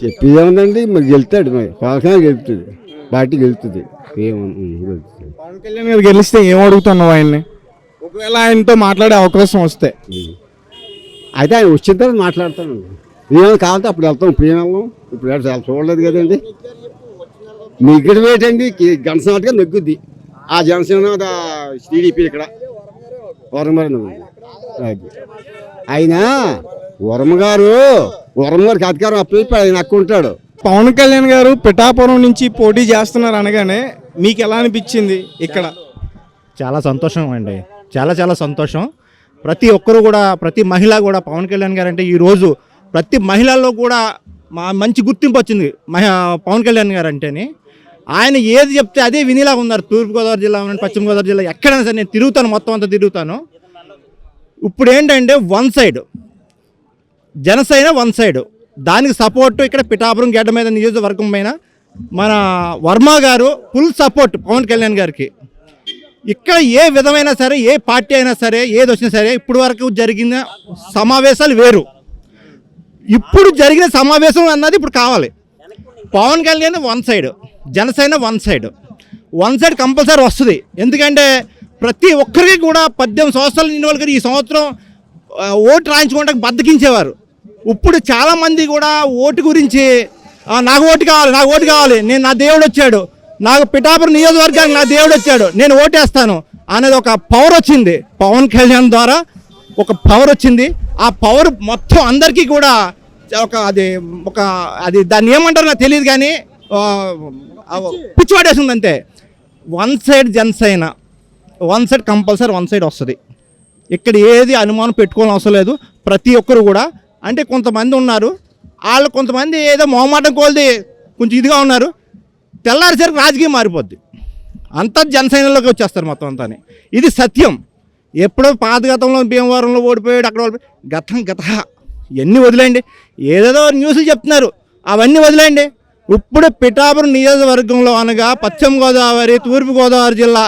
చెప్పేది ఏముందండి, మరి గెలుతాడు, మరి పవన్ గెలుతుంది, పార్టీ గెలుతుంది. గెలుతుంది. పవన్ కళ్యాణ్ గారు గెలిస్తే ఏం అడుగుతున్నావు ఆయన్ని, ఒకవేళ ఆయనతో మాట్లాడే అవకాశం వస్తే? అయితే ఆయన వచ్చిన తర్వాత మాట్లాడతాను. ఏమైనా కావాలంటే అప్పుడు వెళ్తాం, ఇప్పుడు ఏం వెళ్దాం, ఇప్పుడు చాలా చూడలేదు కదండి. నెగ్గడం ఏంటండి, జనసేనగా నెగ్గుద్ది. ఆ జనసేన టీడీపీ ఇక్కడ వరమగారు ఆయన వరమగారికి అధికారం అప్పచెప్పి ఆయన అక్కుంటాడు. పవన్ కళ్యాణ్ గారు పిఠాపురం నుంచి పోటీ చేస్తున్నారు అనగానే మీకు ఎలా అనిపించింది ఇక్కడ? చాలా సంతోషం అండి, చాలా చాలా సంతోషం. ప్రతి ఒక్కరు కూడా, ప్రతి మహిళ కూడా పవన్ కళ్యాణ్ గారు అంటే ఈరోజు ప్రతి మహిళల్లో కూడా మంచి గుర్తింపు వచ్చింది పవన్ కళ్యాణ్ గారు అంటేనే. ఆయన ఏది చెప్తే అదే వినిలాగా ఉన్నారు. తూర్పుగోదావరి జిల్లా, పశ్చిమ గోదావరి జిల్లా, ఎక్కడైనా సరే నేను తిరుగుతాను, మొత్తం అంతా తిరుగుతాను. ఇప్పుడు ఏంటంటే one side Janasena, one side దానికి సపోర్టు ఇక్కడ పిఠాపురం గడ్డ మీద నియోజకవర్గం పైన మన వర్మ గారు ఫుల్ సపోర్ట్ పవన్ కళ్యాణ్ గారికి. ఇక్కడ ఏ విధమైన సరే, ఏ పార్టీ అయినా సరే, ఏది వచ్చినా సరే, ఇప్పుడు వరకు జరిగిన సమావేశాలు వేరు, ఇప్పుడు జరిగిన సమావేశం అన్నది ఇప్పుడు కావాలి. Pawan Kalyan one side, Janasena one side, one side compulsory వస్తుంది. ఎందుకంటే ప్రతి ఒక్కరికి కూడా 18 సంవత్సరాలు నిన్న వాళ్ళకి ఈ సంవత్సరం ఓటు రాయించుకోవడానికి బద్దకించేవారు. ఇప్పుడు చాలామంది కూడా ఓటు గురించి నాకు ఓటు కావాలి, నాకు ఓటు కావాలి, నేను నా దేవుడు వచ్చాడు, నాకు పిఠాపురం నియోజకవర్గానికి నా దేవుడు వచ్చాడు, నేను ఓటేస్తాను అనేది ఒక పవర్ వచ్చింది. పవన్ కళ్యాణ్ ద్వారా ఒక పవర్ వచ్చింది. ఆ పవర్ మొత్తం అందరికీ కూడా అది దాన్ని ఏమంటారో నాకు తెలియదు, కానీ పిచ్చివాడేస్తుంది అంతే. One side Janasena, one side compulsory one side వస్తుంది. ఇక్కడ ఏది అనుమానం పెట్టుకోవాల్సిన అవసరం లేదు. ప్రతి ఒక్కరు కూడా అంటే కొంతమంది ఉన్నారు, వాళ్ళు కొంతమంది ఏదో మొహమాటం కోల్ది కొంచెం ఇదిగా ఉన్నారు, తెల్లారిసరికి రాజకీయం మారిపోద్ది, అంతా జనసేనలోకి వచ్చేస్తారు మొత్తం అంతా. ఇది సత్యం. ఎప్పుడో పాత గతంలో భీమవరంలో ఓడిపోయాడు, అక్కడ ఓడిపోయాడు, గత ఇవన్నీ వదిలేండి. ఏదేదో న్యూస్లు చెప్తున్నారు, అవన్నీ వదిలేండి. ఇప్పుడు పిఠాపురం నియోజకవర్గంలో అనగా పశ్చిమ గోదావరి, తూర్పు గోదావరి జిల్లా,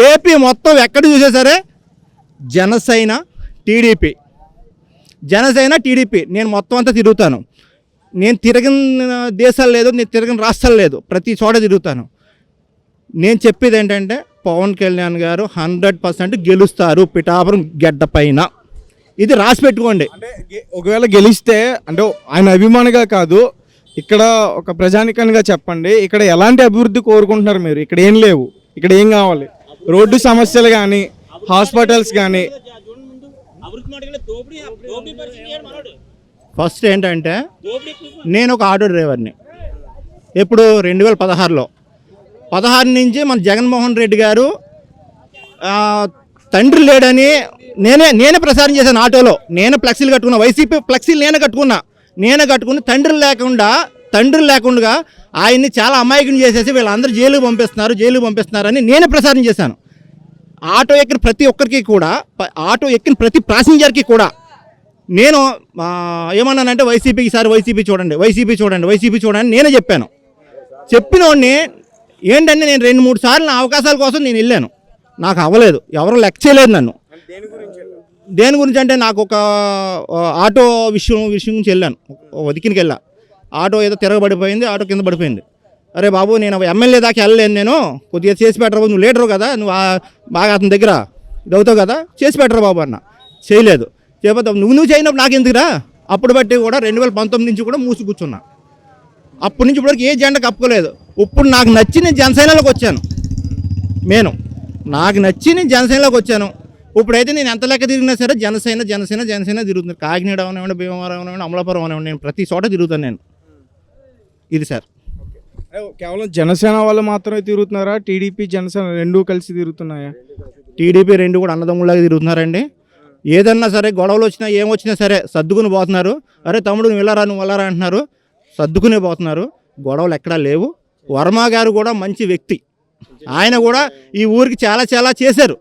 ఏపీ మొత్తం ఎక్కడ చూసే సరే జనసేన టీడీపీ, జనసేన టీడీపీ. నేను మొత్తం అంతా తిరుగుతాను. నేను తిరగని దేశాలు లేదు, నేను తిరగని రాష్ట్రాలు లేదు, ప్రతి చోట తిరుగుతాను. నేను చెప్పేది ఏంటంటే పవన్ కళ్యాణ్ గారు 100% గెలుస్తారు పిఠాపురం గడ్డ పైన. ఇది రాసి పెట్టుకోండి. అంటే ఒకవేళ గెలిస్తే, అంటే ఆయన అభిమానిగా కాదు, ఇక్కడ ఒక ప్రజానికంగా చెప్పండి, ఇక్కడ ఎలాంటి అభివృద్ధి కోరుకుంటున్నారు మీరు? ఇక్కడ ఏం లేవు, ఇక్కడ ఏం కావాలి? రోడ్డు సమస్యలు కానీ, హాస్పిటల్స్ కానీ. ఫస్ట్ ఏంటంటే నేను ఒక ఆటో డ్రైవర్ని. ఎప్పుడు 2016లో 16 నుంచి మన జగన్మోహన్ రెడ్డి గారు తండ్రి లేడని నేనే ప్రచారం చేశాను ఆటోలో. నేను ఫ్లెక్సీలు కట్టుకున్నా, వైసీపీ ఫ్లెక్సీలు నేనే కట్టుకుని తండ్రి లేకుండా ఆయన్ని చాలా అమాయకం చేసేసి వీళ్ళందరూ జైలుకు పంపిస్తున్నారని నేనే ప్రచారం చేశాను. ఆటో ఎక్కిన ప్రతి ఒక్కరికి కూడా, ఆటో ఎక్కిన ప్రతి ప్యాసింజర్కి కూడా నేను ఏమన్నానంటే ఈసారి వైసీపీ చూడండి నేనే చెప్పాను. చెప్పినోడిని ఏంటంటే నేను 2-3 సార్లు నా అవకాశాల కోసం నేను వెళ్ళాను, నాకు అవ్వలేదు, ఎవరు లెక్క చేయలేదు నన్ను. దేని గురించి అంటే నాకు ఒక ఆటో విషయం గురించి వెళ్ళాను, వదికినికి వెళ్ళా. ఆటో ఏదో తిరగబడిపోయింది, ఆటో కింద పడిపోయింది. అరే బాబు, నేను ఎమ్మెల్యే దాకా వెళ్ళలేను, నేను కొద్దిగా చేసి పెట్టరా, నువ్వు లీడరు కదా, నువ్వు బాగా అతని దగ్గర ఇది అవుతావు కదా, చేసి పెట్టరా బాబు అన్న. చేయలేదు. చేయకపోతే నువ్వు చేయనప్పుడు నాకు ఎందుకురా. అప్పుడు బట్టి కూడా 2019 నుంచి కూడా మూసి కూర్చున్నా. అప్పటి నుంచి ఇప్పటివరకు ఏ జెండా కప్పుకోలేదు. ఇప్పుడు నాకు నచ్చి నేను జనసేనలోకి వచ్చాను. నాకు నచ్చి నేను జనసేనలోకి వచ్చాను. ఇప్పుడైతే నేను ఎంత లెక్క తిరిగినా సరే జనసేన తిరుగుతుంది. కాకినాడ అవనివ్వండి, భీమవరం అవనివ్వండి, అమలాపురం అవనివ్వండి, నేను ప్రతి చోట తిరుగుతాను నేను. ఇది సార్. కేవలం జనసేన వాళ్ళు మాత్రమే తిరుగుతున్నారా? టీడీపీ జనసేన రెండూ కలిసి తిరుగుతున్నాయా? టీడీపీ రెండు కూడా అన్నదమ్ములాగా తిరుగుతున్నారండి. ఏదన్నా సరే గొడవలు వచ్చినా ఏమొచ్చినా సరే సర్దుకుని పోతున్నారు. అరే తమ్ముడు నువ్వు వెళ్ళరా అంటున్నారు, సర్దుకునే పోతున్నారు. గొడవలు ఎక్కడా లేవు. వర్మ గారు కూడా మంచి వ్యక్తి. ఆయన కూడా ఈ ఊరికి చాలా చేశారు.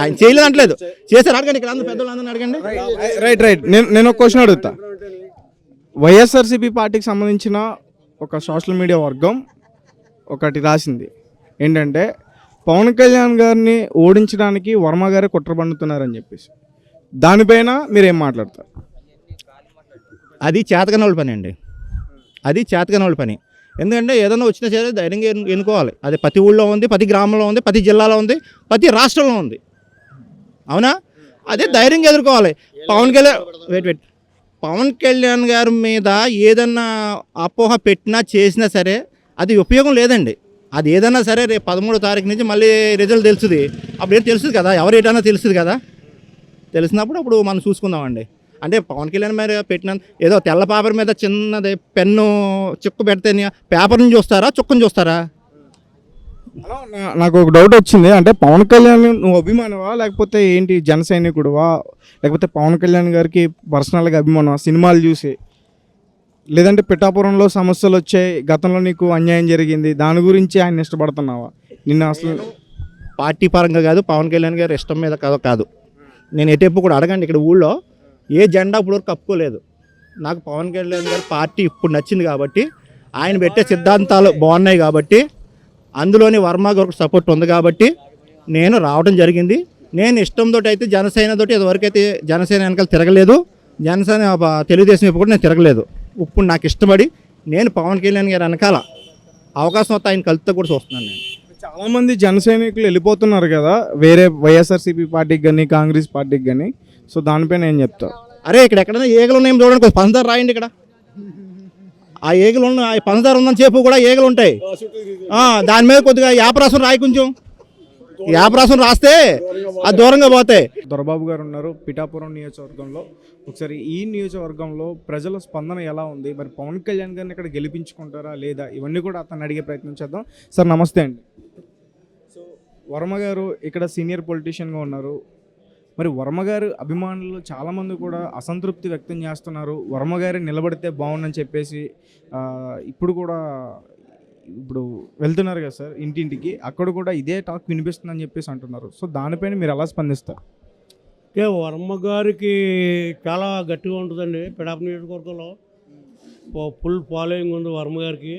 ఆయన చేయలేదు అంటలేదు, చేశారు. అడగండి, ఇక్కడ అందరూ పెద్దలు అందరిని అడగండి. రైట్. నేను ఒక క్వశ్చన్ అడుగుతా. వైఎస్ఆర్సీపీ పార్టీకి సంబంధించిన ఒక సోషల్ మీడియా వర్గం ఒకటి రాసింది ఏంటంటే పవన్ కళ్యాణ్ గారిని ఓడించడానికి వర్మ గారే కుట్ర పన్నుతున్నారని చెప్పేసి. దానిపైన మీరేం మాట్లాడతారు? అది చేతకనోళ్ళ పని అండి. అది చేతకాని వాళ్ళ పని. ఎందుకంటే ఏదైనా వచ్చినా సరే ధైర్యంగా ఎన్నుకోవాలి. అది ప్రతి ఊళ్ళో ఉంది, ప్రతి గ్రామంలో ఉంది, ప్రతి జిల్లాలో ఉంది, ప్రతి రాష్ట్రంలో ఉంది. అవునా? అదే ధైర్యంగా ఎదుర్కోవాలి. పవన్ కళ్యాణ్ గారి మీద ఏదన్నా అపోహ పెట్టినా చేసినా సరే అది ఉపయోగం లేదండి. అది ఏదన్నా సరే రేపు 13వ తారీఖు నుంచి మళ్ళీ రిజల్ట్ తెలుస్తుంది. అప్పుడు ఏం తెలుస్తుంది కదా, ఎవరు ఏంటన్నా తెలుస్తుంది కదా. తెలిసినప్పుడు అప్పుడు మనం చూసుకుందామండి. అంటే పవన్ కళ్యాణ్ మీద పెట్టిన ఏదో తెల్ల పేపర్ మీద చిన్నది పెన్ను చుక్క పెడితే పేపర్ నుంచి చూస్తారా, చుక్కను చూస్తారా? నాకు ఒక డౌట్ వచ్చింది. అంటే పవన్ కళ్యాణ్ నువ్వు అభిమానవా, లేకపోతే ఏంటి జన సైనికుడువా, లేకపోతే పవన్ కళ్యాణ్ గారికి పర్సనల్గా అభిమానమా సినిమాలు చూసి, లేదంటే పిఠాపురంలో సమస్యలు వచ్చాయి, గతంలో నీకు అన్యాయం జరిగింది, దాని గురించి ఆయన ఇష్టపడుతున్నావా? నిన్న అసలు పార్టీ పరంగా కాదు, పవన్ కళ్యాణ్ గారి ఇష్టం మీద కాదు. నేను ఎటెప్పు కూడా అడగండి, ఇక్కడ ఊళ్ళో ఏ జెండా ఇప్పుడు వరకు కప్పుకోలేదు. నాకు పవన్ కళ్యాణ్ గారి పార్టీ ఇప్పుడు నచ్చింది కాబట్టి, ఆయన పెట్టే సిద్ధాంతాలు బాగున్నాయి కాబట్టి, అందులోని వర్మ గారికి సపోర్ట్ ఉంది కాబట్టి నేను రావడం జరిగింది. నేను ఇష్టంతో అయితే జనసేనతో ఇదివరకు అయితే జనసేన వెనకాల తిరగలేదు, జనసేన తెలుగుదేశం వైపు కూడా నేను తిరగలేదు. ఇప్పుడు నాకు ఇష్టపడి నేను పవన్ కళ్యాణ్ గారి వెనకాల అవకాశం వస్తే ఆయన కలిస్తే కూడా చూస్తున్నాను. నేను చాలామంది జన సైనికులు వెళ్ళిపోతున్నారు కదా వేరే వైఎస్ఆర్సీపీ పార్టీకి కానీ కాంగ్రెస్ పార్టీకి కానీ, సో దానిపైన ఏం చెప్తావు? అరే ఇక్కడ ఎక్కడైనా ఏగలు ఉన్నాయో చూడండి, కొంచెం పంచదార రాయండి. ఇక్కడ ఆ ఏగలు ఉన్న ఆ పంచదార ఉందని చెప్పు కూడా ఏగలు ఉంటాయి. దాని మీద కొద్దిగా యాపరాసం రాయి, కొంచెం యాపరాసం రాస్తే అది దూరంగా పోతాయి. దొరబాబు గారు ఉన్నారు పిఠాపురం నియోజకవర్గంలో. ఒకసారి ఈ నియోజకవర్గంలో ప్రజల స్పందన ఎలా ఉంది, మరి పవన్ కళ్యాణ్ గారిని ఇక్కడ గెలిపించుకుంటారా లేదా, ఇవన్నీ కూడా అతను అడిగే ప్రయత్నం చేద్దాం. సార్ నమస్తే అండి. సో వర్మ గారు ఇక్కడ సీనియర్ పొలిటీషియన్గా ఉన్నారు. మరి వర్మ గారు అభిమానులు చాలామంది కూడా అసంతృప్తి వ్యక్తం చేస్తున్నారు. వర్మ గారి నిలబడితే బాగుందని చెప్పేసి ఇప్పుడు వెళ్తున్నారు కదా సార్ ఇంటింటికి, అక్కడ కూడా ఇదే టాక్ వినిపిస్తుందని చెప్పేసి అంటున్నారు. సో దానిపైన మీరు ఎలా స్పందిస్తారు? అంటే వర్మ గారికి చాలా గట్టిగా ఉంటుందండి. పిఠాపురం నియోజకవర్గంలో ఫుల్ ఫాలోయింగ్ ఉంది వర్మ గారికి.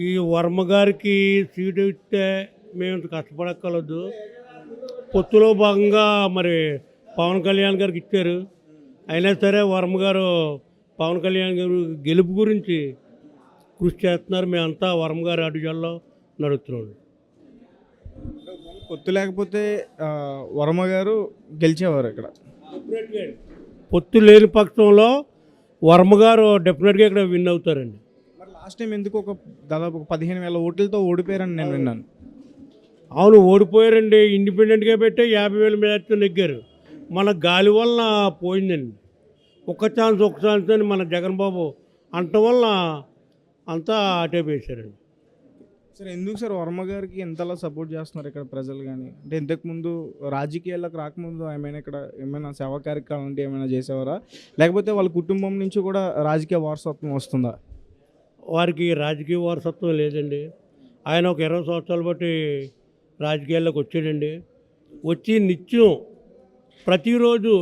ఈ వర్మ గారికి సీటు ఇస్తే మేము ఇంత కష్టపడక్కర్లేదు. పొత్తులో భాగంగా మరి పవన్ కళ్యాణ్ గారికి ఇచ్చారు. అయినా సరే వర్మ గారు పవన్ కళ్యాణ్ గారు గెలుపు గురించి కృషి చేస్తున్నారు. మేమంతా వర్మ గారి అడుగుల్లో నడుస్తున్నాం. పొత్తు లేకపోతే వర్మ గారు గెలిచేవారు ఇక్కడ. పొత్తు లేని పక్షంలో వర్మ గారు డెఫినెట్గా ఇక్కడ విన్ అవుతారండి. మరి లాస్ట్ టైం ఎందుకు దాదాపు 15,000 ఓట్లతో ఓడిపోయారని నేను విన్నాను. అవును, ఓడిపోయారండి. ఇండిపెండెంట్గా పెట్టి 50,000 మెజార్టీతో నెగ్గారు. మన గాలి వలన పోయిందండి. ఒక్క ఛాన్స్ అని మన జగన్ బాబు అంటం వల్ల అంతా అటే వేశారండి. సార్ ఎందుకు సార్ వర్మ గారికి ఎంతలా సపోర్ట్ చేస్తున్నారు ఇక్కడ ప్రజలు కానీ? అంటే ఇంతకుముందు రాజకీయాల్లోకి రాకముందు ఏమైనా సేవా కార్యక్రమాలు అంటే ఏమైనా చేసేవారా, లేకపోతే వాళ్ళ కుటుంబం నుంచి కూడా రాజకీయ వారసత్వం వస్తుందా? వారికి రాజకీయ వారసత్వం లేదండి. ఆయన ఒక 20 సంవత్సరాలు బట్టి రాజకీయాల్లోకి వచ్చాడండి. వచ్చి నిత్యం ప్రతిరోజు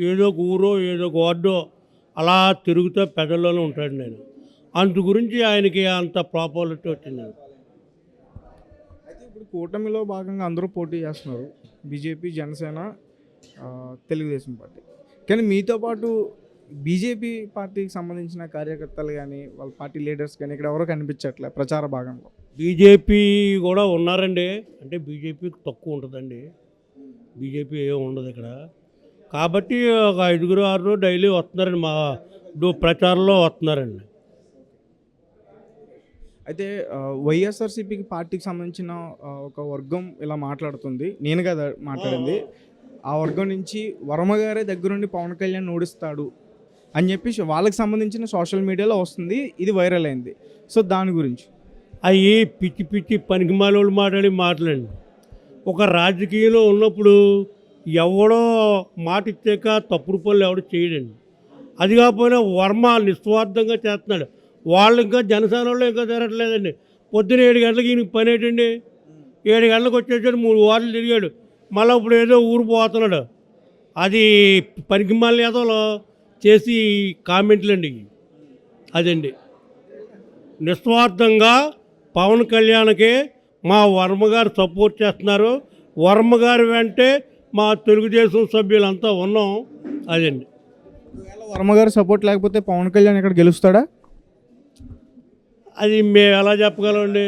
ఏదో ఒక ఊరో ఏదో ఒక వార్డో అలా తిరుగుతూ పెదల్లోనే ఉంటాడు. నేను అందు గురించి ఆయనకి అంత ప్రాపర్టీ వచ్చిందండి. అయితే ఇప్పుడు కూటమిలో భాగంగా అందరూ పోటీ చేస్తున్నారు, బీజేపీ, జనసేన, తెలుగుదేశం పార్టీ. కానీ మీతో పాటు బీజేపీ పార్టీకి సంబంధించిన కార్యకర్తలు కానీ వాళ్ళ పార్టీ లీడర్స్ కానీ ఇక్కడ ఎవరో కనిపించట్లే ప్రచార భాగంలో. బీజేపీ కూడా ఉన్నారండి. అంటే బీజేపీకి తక్కువ ఉంటుందండి, బీజేపీ ఏమి ఉండదు ఇక్కడ. కాబట్టి ఒక 5-6 డైలీ వస్తున్నారండి, మా ప్రచారంలో వస్తున్నారండి. అయితే వైఎస్ఆర్సీపీకి పార్టీకి సంబంధించిన ఒక వర్గం ఇలా మాట్లాడుతుంది, నేను కదా మాట్లాడింది. ఆ వర్గం నుంచి వర్మ గారే దగ్గరుండి పవన్ కళ్యాణ్ ఓడిస్తాడు అని చెప్పి వాళ్ళకి సంబంధించిన సోషల్ మీడియాలో వస్తుంది, ఇది వైరల్ అయింది. సో దాని గురించి అవి పిచ్చి పనికిమాలోళ్ళు మాట్లాడండి. ఒక రాజకీయంలో ఉన్నప్పుడు ఎవడో మాట ఇచ్చాక తప్పుడు పనులు ఎవడో చేయడండి. అది కాకపోయినా వర్మ నిస్వార్థంగా చేస్తున్నాడు. వాళ్ళు ఇంకా జనసేన వాళ్ళు ఇంకా తిరగట్లేదండి. పొద్దున్న 7 గంటలకి ఈయనకి పని ఏంటండి, 7 గంటలకు వచ్చేసాడు, 3 వారాలు తిరిగాడు, మళ్ళీ ఇప్పుడు ఏదో ఊరు పోతున్నాడు. అది పనికిమాల ఏదో చేసి కామెంట్లు అండి. అదండి నిస్వార్థంగా పవన్ కళ్యాణ్కి మా వర్మ గారు సపోర్ట్ చేస్తున్నారు. వర్మ గారు వెంటే మా తెలుగుదేశం సభ్యులంతా ఉన్నాం. అదండి. వర్మ గారు సపోర్ట్ లేకపోతే పవన్ కళ్యాణ్ ఇక్కడ గెలుస్తాడా? అది మేము ఎలా చెప్పగలమండి?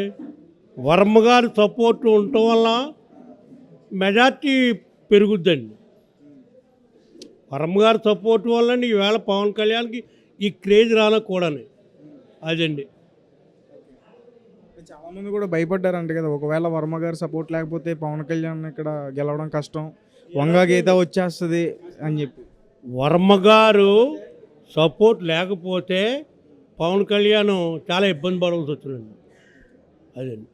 వర్మ గారి సపోర్ట్ ఉండటం వల్ల మెజార్టీ పెరుగుద్దండి. వర్మ గారి సపోర్ట్ వల్ల ఈవేళ పవన్ కళ్యాణ్కి ఈ క్రేజ్ రానకూడని అదండి. చాలామంది కూడా భయపడ్డారంట కదా, ఒకవేళ వర్మ గారి సపోర్ట్ లేకపోతే పవన్ కళ్యాణ్ ఇక్కడ గెలవడం కష్టం, వంగ గీత వచ్చేస్తుంది అని చెప్పి. వర్మ గారు సపోర్ట్ లేకపోతే పవన్ కళ్యాణ్ చాలా ఇబ్బంది పడవలసి వచ్చిందండి. అదండి.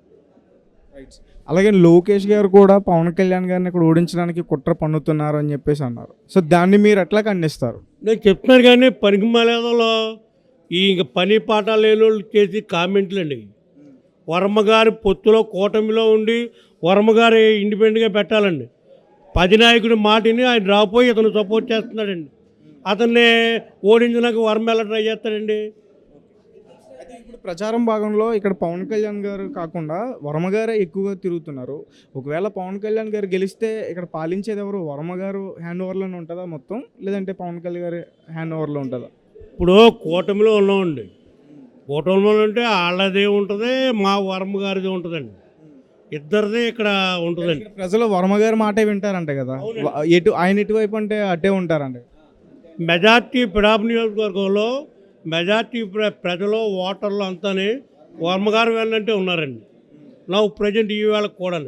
అలాగే లోకేష్ గారు కూడా పవన్ కళ్యాణ్ గారిని ఇక్కడ ఓడించడానికి కుట్ర పన్నుతున్నారు అని చెప్పేసి అన్నారు. సో దాన్ని మీరు ఎట్లా ఖండిస్తారు? నేను చెప్తున్నాను కానీ పనికి మర్యాదలో ఈ ఇంక పని పాట లేని వాళ్ళు చేసి కామెంట్లు అండి. వర్మ గారి పొత్తులో కూటమిలో ఉండి వర్మ గారు ఇండిపెండెంట్గా పెట్టాలండి. నాయకుడి మాటిని ఆయన రాపోయి ఇతను సపోర్ట్ చేస్తున్నాడండి. అతన్ని ఓడించడానికి వర్మ ఎలా ట్రై చేస్తాడండి? అయితే ఇప్పుడు ప్రచారం భాగంలో ఇక్కడ పవన్ కళ్యాణ్ గారు కాకుండా వర్మ గారే ఎక్కువగా తిరుగుతున్నారు. ఒకవేళ పవన్ కళ్యాణ్ గారు గెలిస్తే ఇక్కడ పాలించేది ఎవరు? వర్మ గారు హ్యాండ్ ఓవర్లోనే ఉంటుందా మొత్తం, లేదంటే పవన్ కళ్యాణ్ గారి హ్యాండ్ ఓవర్లో ఉంటుందా? ఇప్పుడు కూటమిలో ఉన్నామండి. కూటమిలో ఉంటే వాళ్ళదే ఉంటుంది, మా వర్మ గారిది ఉంటుందండి. ఇద్దరిదే ఇక్కడ ఉంటుందండి. ప్రజలు వర్మ గారి మాటే వింటారంట కదా, ఆయన ఎటువైపు అంటే అట్టే ఉంటారంట. మెజార్టీ పిడాపు నియోజకవర్గంలో మెజార్టీ ప్రజలు ఓటర్లు అంతానే వర్మ గారు వెళ్ళంటే ఉన్నారండి. నా ప్రజెంట్ ఈ వేళకు కూడా